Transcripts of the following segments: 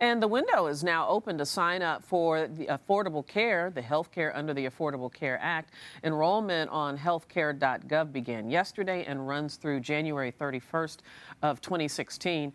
And the window is now open to sign up for the Affordable Care, the health care under the Affordable Care Act. Enrollment on healthcare.gov began yesterday and runs through January 31st of 2016.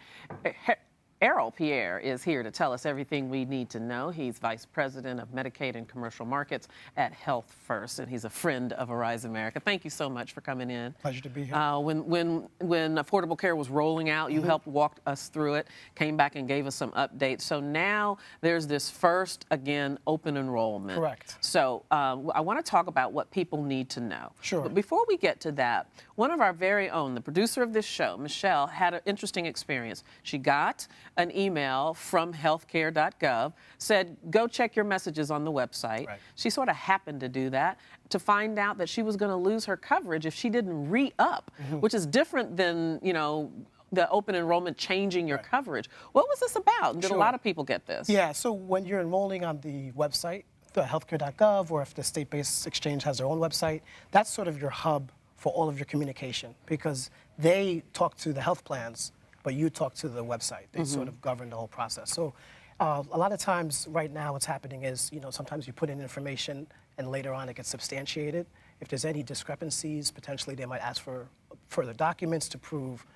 Errol Pierre is here to tell us everything we need to know. He's Vice President of Medicaid and Commercial Markets at Health First, and he's a friend of Arise America. Thank you so much for coming in. Pleasure to be here. When Affordable Care was rolling out, you helped walk us through it, came back and gave us some updates. So now there's this first, again, open enrollment. Correct. So I want to talk about what people need to know. Sure. But before we get to that, one of our very own, the producer of this show, Michelle, had an interesting experience. She got an email from healthcare.gov, said, go check your messages on the website. Right. She sort of happened to do that to find out that she was going to lose her coverage if she didn't re-up, which is different than, you know, the open enrollment changing your coverage. What was this about? Did a lot of people get this? Yeah, so when you're enrolling on the website, the healthcare.gov, or if the state-based exchange has their own website, that's sort of your hub for all of your communication, because they talk to the health plans, but you talk to the website. They sort of govern the whole process. So a lot of times right now what's happening is, you know, sometimes you put in information and later on it gets substantiated. If there's any discrepancies, potentially they might ask for further documents to prove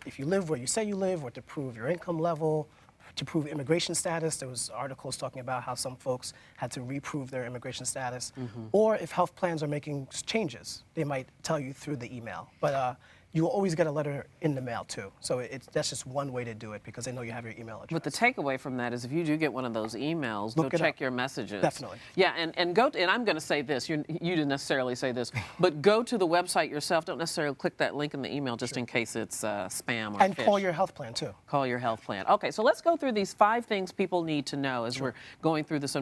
if you live where you say you live, or to prove your income level, to prove immigration status. There was articles talking about how some folks had to reprove their immigration status. Or if health plans are making changes, they might tell you through the email. But you will always get a letter in the mail too. So that's just one way to do it, because they know you have your email address. But the takeaway from that is, if you do get one of those emails, go check your messages. Definitely. Yeah, and go to, and I'm going to say this, you didn't necessarily say this, but go to the website yourself. Don't necessarily click that link in the email just in case it's spam or And phish. call your health plan too. Call your health plan. Okay, so let's go through these 5 things people need to know as we're going through this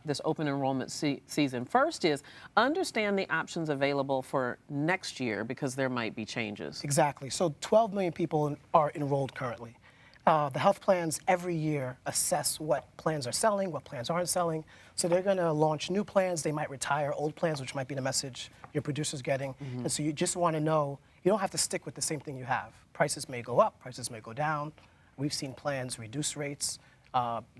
this open enrollment season. First is understand the options available for next year, because there might be changes. Exactly. So 12 million people are enrolled currently. The health plans every year assess what plans are selling, what plans aren't selling. So they're going to launch new plans. They might retire old plans, which might be the message your producer's getting. And so you just want to know, you don't have to stick with the same thing you have. Prices may go up, prices may go down. We've seen plans reduce rates.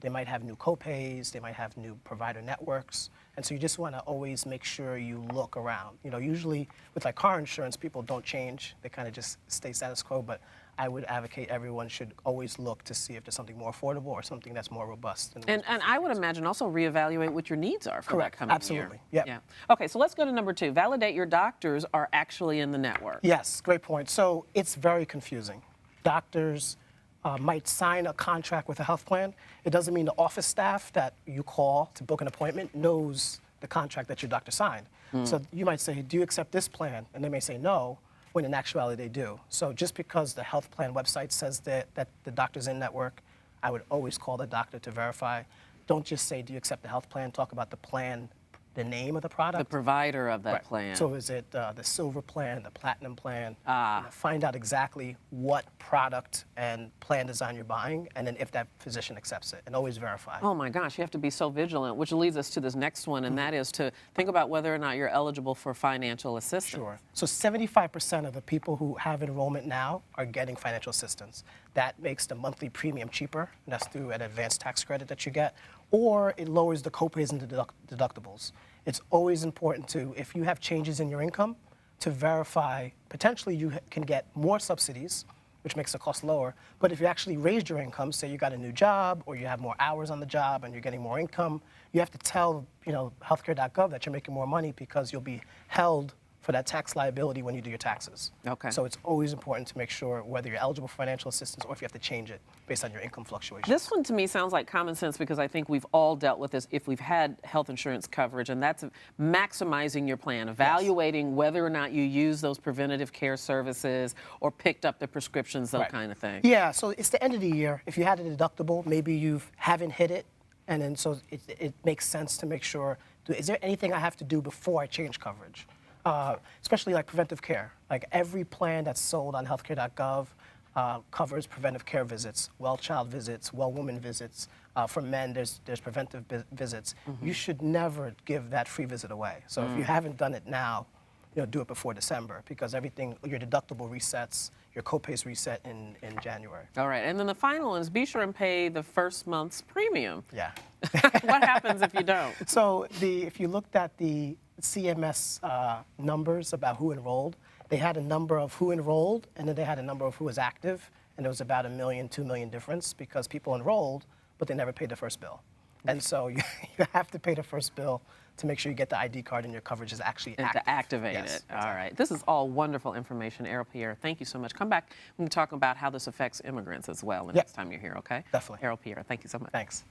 They might have new copays, they might have new provider networks. And so you just want to always make sure you look around. You know, usually with like car insurance, people don't change. They kind of just stay status quo. But I would advocate everyone should always look to see if there's something more affordable or something that's more robust. And I would imagine also reevaluate what your needs are for that coming Absolutely. year. Yep. Yeah. Okay, so let's go to number 2. Validate your doctors are actually in the network. Yes, great point. So it's very confusing. Doctors might sign a contract with a health plan. It doesn't mean the office staff that you call to book an appointment knows the contract that your doctor signed. So you might say, do you accept this plan? And they may say no, when in actuality they do. So just because the health plan website says that the doctor's in network, I would always call the doctor to verify. Don't just say, do you accept the health plan? Talk about the plan, the name of the product. The provider of that plan. So is it the silver plan, the platinum plan? You know, find out exactly what product and plan design you're buying, and then if that physician accepts it, and always verify. Oh my gosh, you have to be so vigilant, which leads us to this next one, and that is to think about whether or not you're eligible for financial assistance. Sure. So 75% of the people who have enrollment now are getting financial assistance. That makes the monthly premium cheaper, and that's through an advanced tax credit that you get, or it lowers the copays and the deductibles. It's always important to, if you have changes in your income, to verify, potentially you can get more subsidies, which makes the cost lower, but if you actually raised your income, say you got a new job, or you have more hours on the job and you're getting more income, you have to tell, you know, healthcare.gov that you're making more money, because you'll be held for that tax liability when you do your taxes. Okay. So it's always important to make sure whether you're eligible for financial assistance or if you have to change it based on your income fluctuations. This one to me sounds like common sense, because I think we've all dealt with this if we've had health insurance coverage, and that's maximizing your plan, evaluating whether or not you use those preventative care services or picked up the prescriptions, that kind of thing. Yeah, so it's the end of the year. If you had a deductible, maybe you haven't hit it, and then so it makes sense to make sure, is there anything I have to do before I change coverage? Especially like preventive care. Like every plan that's sold on healthcare.gov covers preventive care visits, well child visits, well woman visits. For men, there's preventive visits. You should never give that free visit away. So if you haven't done it now, do it before December because everything, your deductible resets, your copays reset in January. All right. And then the final is be sure and pay the first month's premium. Yeah. What happens if you don't? So if you looked at the CMS numbers about who enrolled, they had a number of who enrolled, and then they had a number of who was active, and there was about $1 million, $2 million difference because people enrolled, but they never paid the first bill. And so you have to pay the first bill to make sure you get the ID card and your coverage is actually And active. to activate Yes, it. exactly. All right. This is all wonderful information. Errol Pierre, thank you so much. Come back. We can talk about how this affects immigrants as well the next time you're here, okay? Definitely. Errol Pierre, thank you so much. Thanks.